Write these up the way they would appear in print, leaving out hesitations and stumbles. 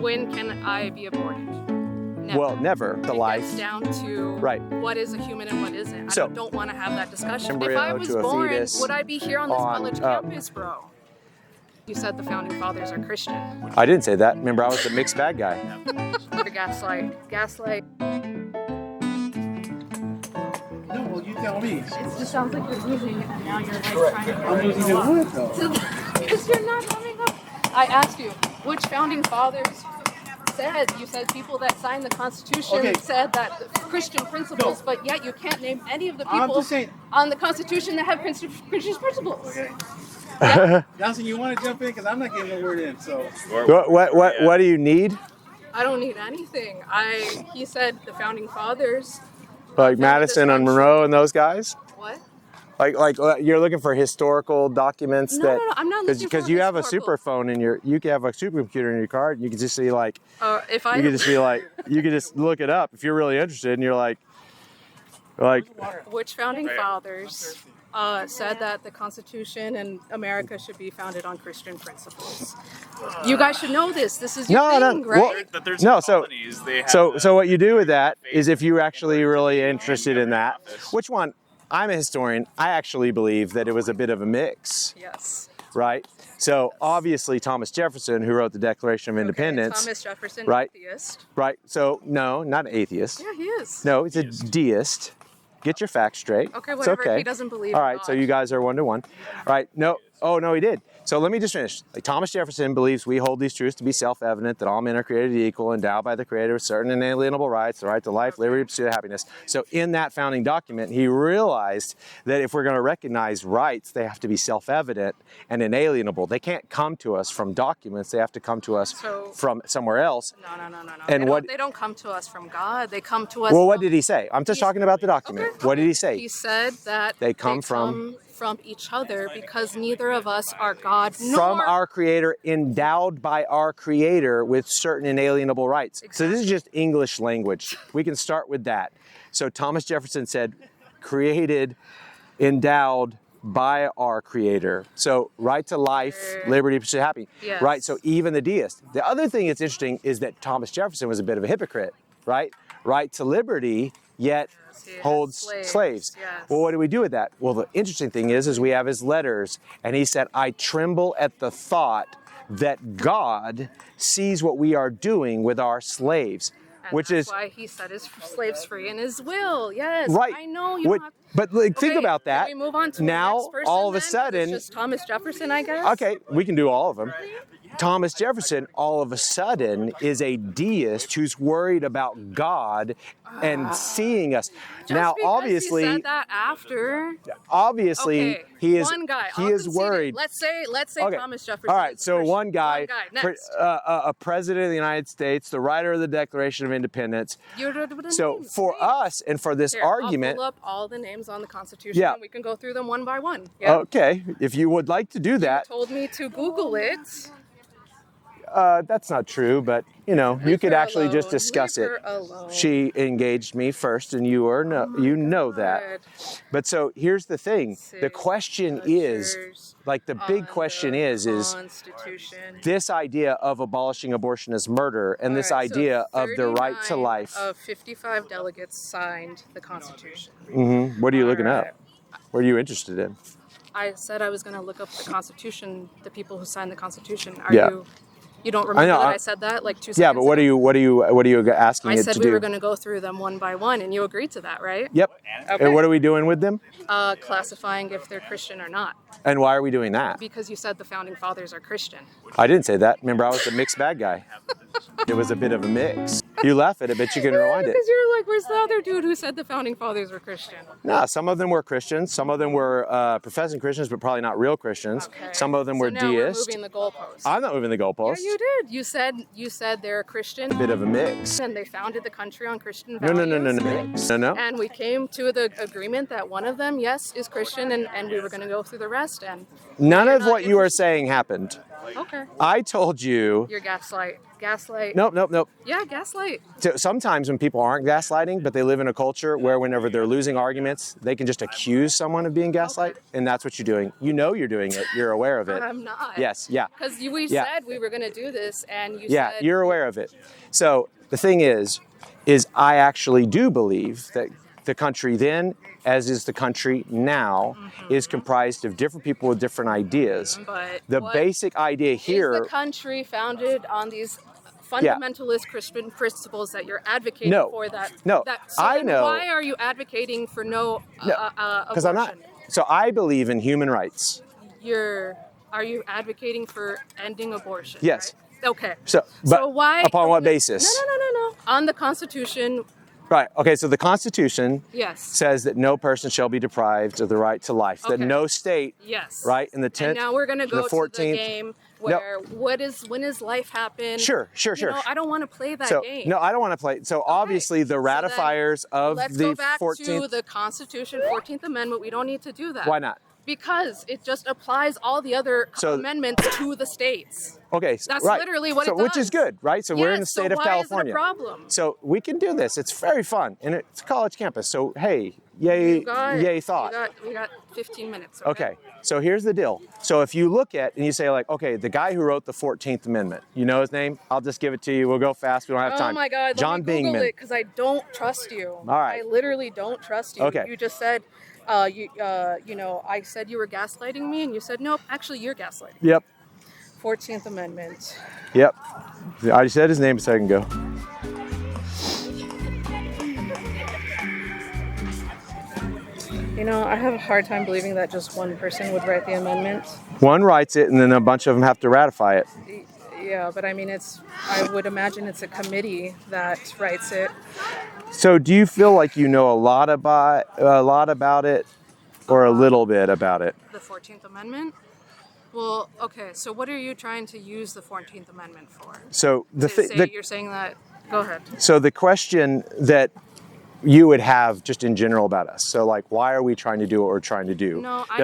When can I be aborted? Never. Well, never. The life. It gets down to what is a human and what isn't. So, I don't want to have that discussion. If embryo I was to a born, fetus would I be here on this on college campus, bro? You said the founding fathers are Christian. I didn't say that. Remember, I was the mixed bag guy. Gaslight. Gaslight. No, well, you tell me. It just sounds like you're losing it, and now you're like trying to. I'm losing it what though? Because you're not coming up. I asked you, which founding fathers said? You said people that signed the Constitution said that Christian principles, but yet you can't name any of the people on the Constitution that have Christian principles. Okay. Yeah. Johnson, you want to jump in? Because I'm not getting no word in. So. What do you need? I don't need anything. He said the founding fathers. Like Madison and Monroe and those guys? What? Like you're looking for historical documents No, I'm not looking for because you have a super phone in you can have a supercomputer in your car. And you can just see like you can just look it up if you're really interested and you're like which founding fathers said that the Constitution and America should be founded on Christian principles. You guys should know this. This is your thing, right? So what you do with that is if you're actually really interested in that, which one? I'm a historian. I actually believe that it was a bit of a mix. Yes. Right? So obviously Thomas Jefferson, who wrote the Declaration of Independence. Thomas Jefferson, right? Atheist. Right. So no, not an atheist. Yeah, he is. No, he's a deist. Get your facts straight. Okay, whatever. It's okay. He doesn't believe. All right, so you guys are 1-to-1. All right. No. Oh no, he did. So let me just finish. Like Thomas Jefferson believes we hold these truths to be self-evident, that all men are created equal, endowed by the Creator with certain inalienable rights, the right to life, liberty, pursuit of happiness. So in that founding document, he realized that if we're going to recognize rights, they have to be self-evident and inalienable. They can't come to us from documents. They have to come to us from somewhere else. No. And they don't come to us from God. They come to us. Well, what did he say? I'm just talking about the document. Okay. What did he say? He said that they come from each other because neither of us are God. From our Creator, endowed by our Creator with certain inalienable rights. Exactly. So this is just English language. We can start with that. So Thomas Jefferson said, created, endowed by our Creator. So right to life, liberty, pursuit of happiness. Yes. Right, so even the deist. The other thing that's interesting is that Thomas Jefferson was a bit of a hypocrite, right? Right to liberty, yet holds slaves. Yes. Well, what do we do with that? Well, the interesting thing is we have his letters, and he said, I tremble at the thought that God sees what we are doing with our slaves. And that's why he set his slaves free in his will. Yes, right. I know you. But think about that. Can we move on to now, the next person, all of a then? sudden, It's just Thomas Jefferson, I guess. Okay, we can do all of them. Thomas Jefferson, all of a sudden, is a deist who's worried about God and seeing us. Now, obviously, he said that after. Obviously, he is. One guy. He is worried. Let's say Thomas Jefferson. All right, so one guy, Next. a president of the United States, the writer of the Declaration of Independence. So for us and for this argument, I'll pull up all the names on the Constitution. Yeah. And we can go through them one by one. Yeah. Okay, if you would like to do that. You told me to Google it. That's not true, but you could actually just discuss it. Alone. She engaged me first, and you know that. But so here's the thing: the question is, like the big question is this idea of abolishing abortion as murder, and this idea of the right to life. Of 55 delegates signed the Constitution. Mm-hmm. What are you looking up? What are you interested in? I said I was going to look up the Constitution, the people who signed the Constitution. You don't remember that I said that like 2 seconds ago? Yeah, but what are you asking it to do? I said we were going to go through them one by one, and you agreed to that, right? Yep. Okay. And what are we doing with them? Classifying if they're Christian or not. And why are we doing that? Because you said the founding fathers are Christian. I didn't say that. Remember, I was the mixed bag guy. It was a bit of a mix. You laugh at it, but you can rewind it. Because you're like, where's the other dude who said the founding fathers were Christian? No, some of them were Christians. Some of them were professing Christians, but probably not real Christians. Okay. Some of them were now deists. We're moving the goalposts. I'm not moving the goalposts. Yeah, you did. You said they're a Christian. A bit of a mix. And they founded the country on Christian values. No. And we came to the agreement that one of them, yes, is Christian, and we were going to go through the rest. And none of what you are saying happened. Okay. I told you. You're gaslight. Gaslight. Nope. Yeah, gaslight. So sometimes when people aren't gaslighting, but they live in a culture where whenever they're losing arguments, they can just accuse someone of being gaslight, and that's what you're doing. You know you're doing it. You're aware of it. I'm not. Yes, yeah. Because we said we were going to do this, and you Yeah, said... you're aware of it. So the thing is I actually do believe that the country then, as is the country now, is comprised of different people with different ideas. But the basic idea here... Is the country founded on these fundamentalist Christian principles that you're advocating for? No, So I know. Why are you advocating for no because abortion? I'm not. So I believe in human rights. Are you advocating for ending abortion? Yes. Right? Okay. So why? Upon what basis? No. On the Constitution. Right. Okay. So the Constitution Yes. says that no person shall be deprived of the right to life. That no state. Yes. Right. In the 10th. And now we're going to go 14th, to the game where when does life happen? Sure. You know, I don't want to play that game. No, I don't want to play. So obviously the ratifiers of let's the go back 14th. to the Constitution, 14th Amendment. We don't need to do that. Why not? Because it just applies all the other amendments to the states. Okay, that's literally what it does. Which is good, right? So we're in the state of California. Why is it a problem? So we can do this. It's very fun, and it's a college campus. So hey, yay thought. We got 15 minutes. Okay, so here's the deal. So if you look at and you say like, okay, the guy who wrote the 14th Amendment, you know his name? I'll just give it to you. We'll go fast. We don't have time. Oh my God, John let me Google Bingman. it because I don't trust you. All right. I literally don't trust you. Okay. You just said. You know, I said you were gaslighting me, and you said, nope, actually, you're gaslighting. Yep. 14th Amendment. Yep. I said his name a second ago. You know, I have a hard time believing that just one person would write the amendment. One writes it, and then a bunch of them have to ratify it. Yeah, but I mean, I would imagine it's a committee that writes it. So do you feel like you know a lot about it or a little bit about it? The 14th Amendment? Well, okay, so what are you trying to use the 14th Amendment for? So you're saying that, go ahead. So the question that you would have just in general about us. So like, why are we trying to do what we're trying to do? No, I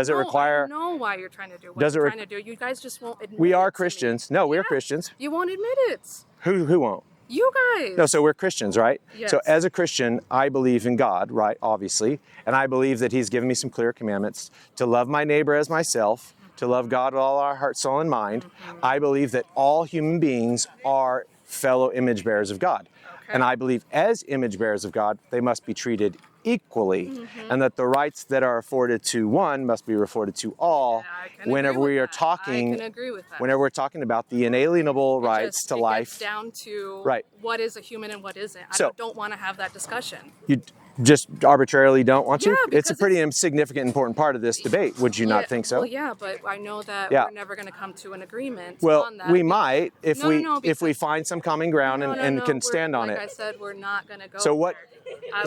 know why you're trying to do what you're trying to do. You guys just won't admit it. We are Christians. No, we're Christians. You won't admit it. Who won't? You guys. No, so we're Christians, right? Yes. So as a Christian, I believe in God, right, obviously. And I believe that he's given me some clear commandments to love my neighbor as myself, to love God with all our heart, soul, and mind. I believe that all human beings are fellow image bearers of God. Okay. And I believe as image bearers of God, they must be treated equally, and that the rights that are afforded to one must be afforded to all. Whenever we are talking, I can agree with that. Whenever we're talking about the inalienable rights to life, gets down to right. What is a human and what isn't. I don't want to have that discussion. You just arbitrarily don't want to? Yeah, it's a pretty significant, important part of this debate. Would you not think so? Well, yeah, but I know that we're never going to come to an agreement on that. Well, we might if we find some common ground and can stand on it. Like I said, we're not going to go So what?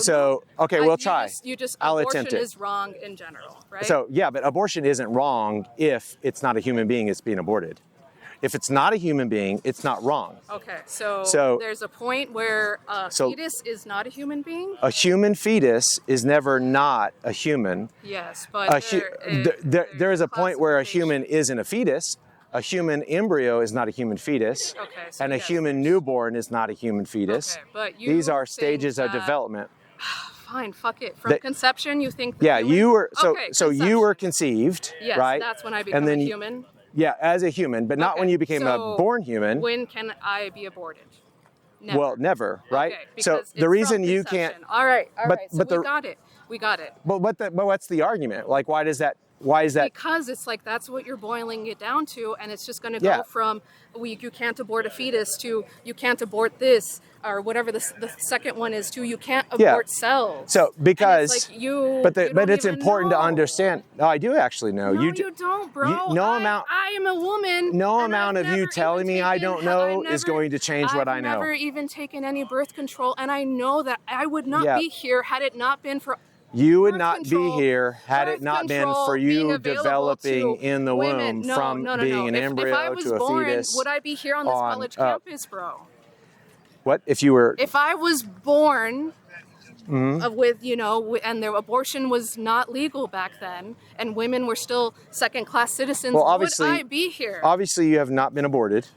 there. Okay, we'll try. I'll abortion attempt it. is wrong in general, right? So yeah, but abortion isn't wrong if it's not a human being that's being aborted. If it's not a human being, it's not wrong. Okay, so there's a point where a fetus is not a human being? A human fetus is never not a human. Yes, but there is a point where a human isn't a fetus. A human embryo is not a human fetus. Okay, so and a human newborn is not a human fetus. Okay, but these are stages of development. Fine, fuck it. From conception, you think that you were conception. You were conceived, yes, right? That's when I became a human. Yeah, as a human, but not when you became a born human. When can I be aborted? Never. Well, never, right? Okay, so the reason you can't. All right. So we got it. But what's the argument? Like, why is that? Because it's like that's what you're boiling it down to, and it's just going to go from you can't abort a fetus to you can't abort this or whatever the second one is to you can't abort cells. So because but it's important to understand. No, I do actually know. No, you don't, bro. I am a woman. No amount of you telling me I don't know is going to change what I know. I've never even taken any birth control, and I know that I would not be here had it not been for. You would not be here had it not been for you developing in the womb from being an embryo to a fetus. Would I be here on this college campus, bro? What if you were? If I was born with, and the abortion was not legal back then, and women were still second-class citizens, would I be here? Obviously, you have not been aborted.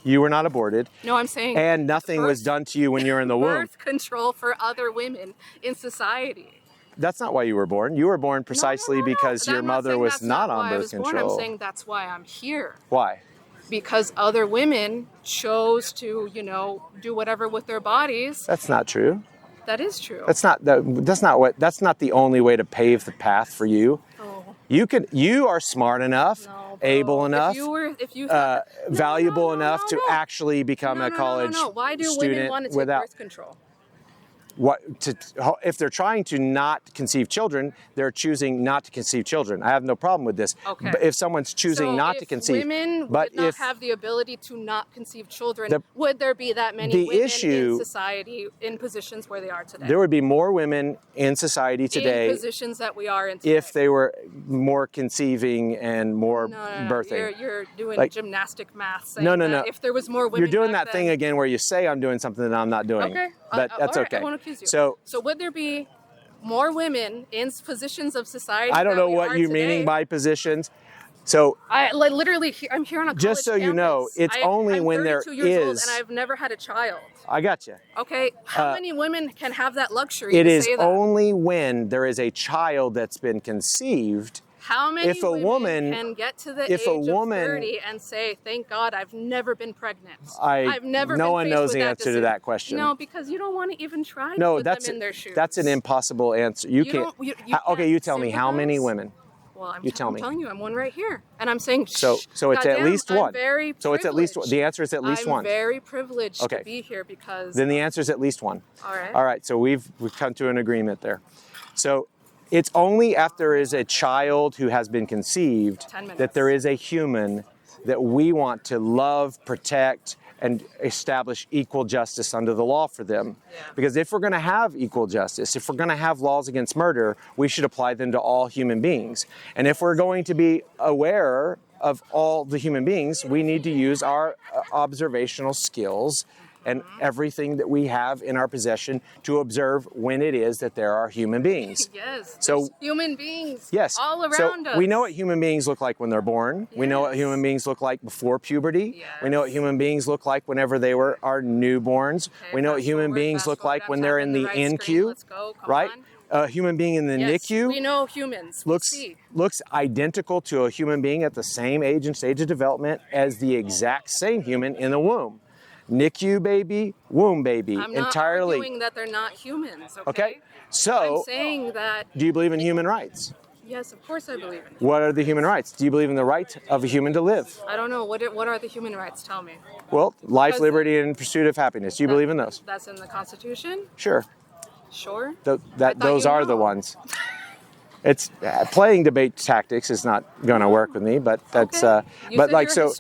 You were not aborted. No, I'm saying. And nothing was done to you when you were in the womb. Birth control for other women in society. That's not why you were born. You were born precisely because your mother was not on birth control. I'm saying that's why I'm here. Why? Because other women chose to, do whatever with their bodies. That's not true. That is true. That's not the only way to pave the path for you. Oh. You are smart enough, able enough, valuable enough to actually become a college student. Why do women want to take birth control? If they're trying to not conceive children, they're choosing not to conceive children. I have no problem with this. Okay. But if someone's choosing not to conceive, women would not have the ability to not conceive children, would there be that many women in society in positions where they are today? There would be more women in society today in positions that we are in today. If they were more conceiving and more birthing. You're doing gymnastic math saying no. If there was more women. You're doing that thing again where you say I'm doing something that I'm not doing. Okay. But that's right, okay. I won't accuse you. So would there be more women in positions of society? I don't know what you're meaning by positions. So literally, I'm here on a college just so campus. You know, it's only I'm when there 32 years old is, and I've never had a child. I got you. Okay, how many women can have that luxury? It to is say that? only when there is a child that's been conceived. How many women can get to the age of 30 and say, "Thank God, I've never been pregnant"? I've never. No been one faced knows with the that answer decision. to that question. No, because you don't want to even try to put them in their shoes. That's an impossible answer. You can't. Okay, you tell me how many women. Well, I'm telling you, I'm one right here, and I'm saying. So it's at least one. So it's at least one. The answer is at least one. I'm very privileged to be here because. Then the answer is at least one. All right. All right. So we've come to an agreement there. So. It's only after there is a child who has been conceived that there is a human that we want to love, protect, and establish equal justice under the law for them. Yeah. Because if we're going to have equal justice, if we're going to have laws against murder, we should apply them to all human beings. And if we're going to be aware of all the human beings, we need to use our observational skills and everything that we have in our possession to observe when it is that there are human beings. Yes, so human beings all around us. We know what human beings look like when they're born. Yes. We know what human beings look like before puberty. Yes. We know what human beings look like whenever they are newborns. Okay, we know what human beings look like when they're in the NICU, right? A human being in the NICU we know humans looks identical to a human being at the same age and stage of development as the exact same human in the womb. NICU baby, womb baby, I'm not entirely. arguing that they're not humans, okay? So, I'm saying that. Do you believe in human rights? Yes, of course I believe in it. What are the human rights? Do you believe in the right of a human to live? I don't know. What are the human rights? Tell me. Well, life, liberty, and pursuit of happiness. Do you believe in those? That's in the Constitution? Sure. Sure? Those are the ones. It's playing debate tactics is not going to work with me, but that's but like so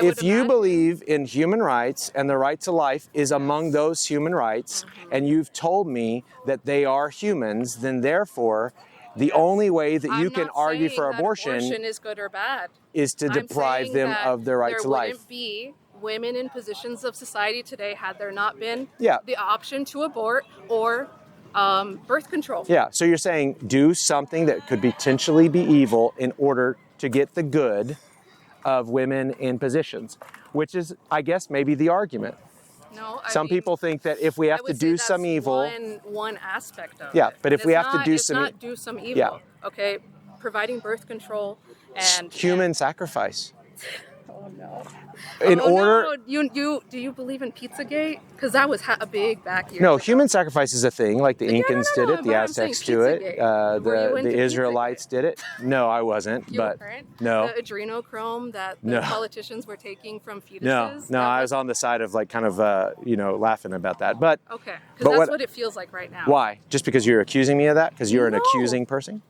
if you believe in human rights and the right to life is among those human rights, and you've told me that they are humans, then therefore the only way that you can argue for abortion is good or bad is to deprive them of their right to life. There wouldn't be women in positions of society today had there not been the option to abort or birth control. Yeah, so you're saying do something that could potentially be evil in order to get the good of women in positions, which is, I guess, maybe the argument. No, some people think that if we have to do some evil, one aspect of it. But if we have to do some evil, okay, providing birth control and human sacrifice. Oh no. No. Do you believe in Pizzagate? Because that was a big back year. No, human sacrifice is a thing. Like the Incans did it, the Aztecs do it, the Israelites did it. No, I wasn't. But no. The adrenochrome that the politicians were taking from fetuses. No, I was on the side of like kind of laughing about that. But okay, because that's what it feels like right now. Why? Just because you're accusing me of that? Because you're an accusing person?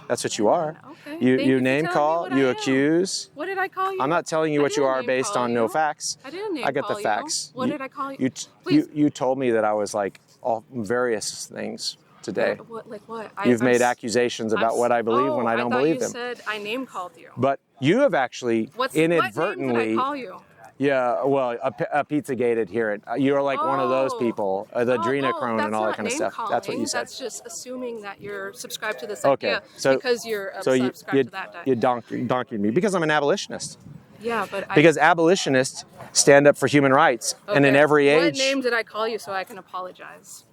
That's what you are. Okay. You name call, you accuse. What did I call you? I'm not telling you what you are based on no facts. I didn't name call you. I got the facts. What did I call you? You told me that I was like all various things today. Like what? You've made accusations about what I believe when I don't believe them. I thought you said I name called you. But you have actually inadvertently. What name did I call you? Yeah, well, a Pizzagate adherent. You're like one of those people, the adrenochrome and all that kind of stuff. That's what you said. That's just assuming that you're subscribed to this idea because you're subscribed to that. You donkeyed me because I'm an abolitionist. Yeah, but Because abolitionists stand up for human rights. And in every What age, name did I call you so I can apologize?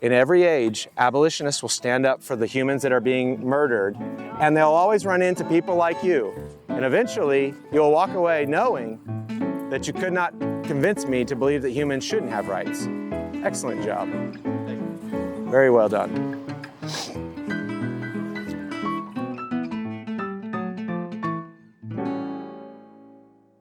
in every age, abolitionists will stand up for the humans that are being murdered, and they'll always run into people like you. And eventually, you'll walk away knowing that you could not convince me to believe that humans shouldn't have rights. Excellent job. Very well done.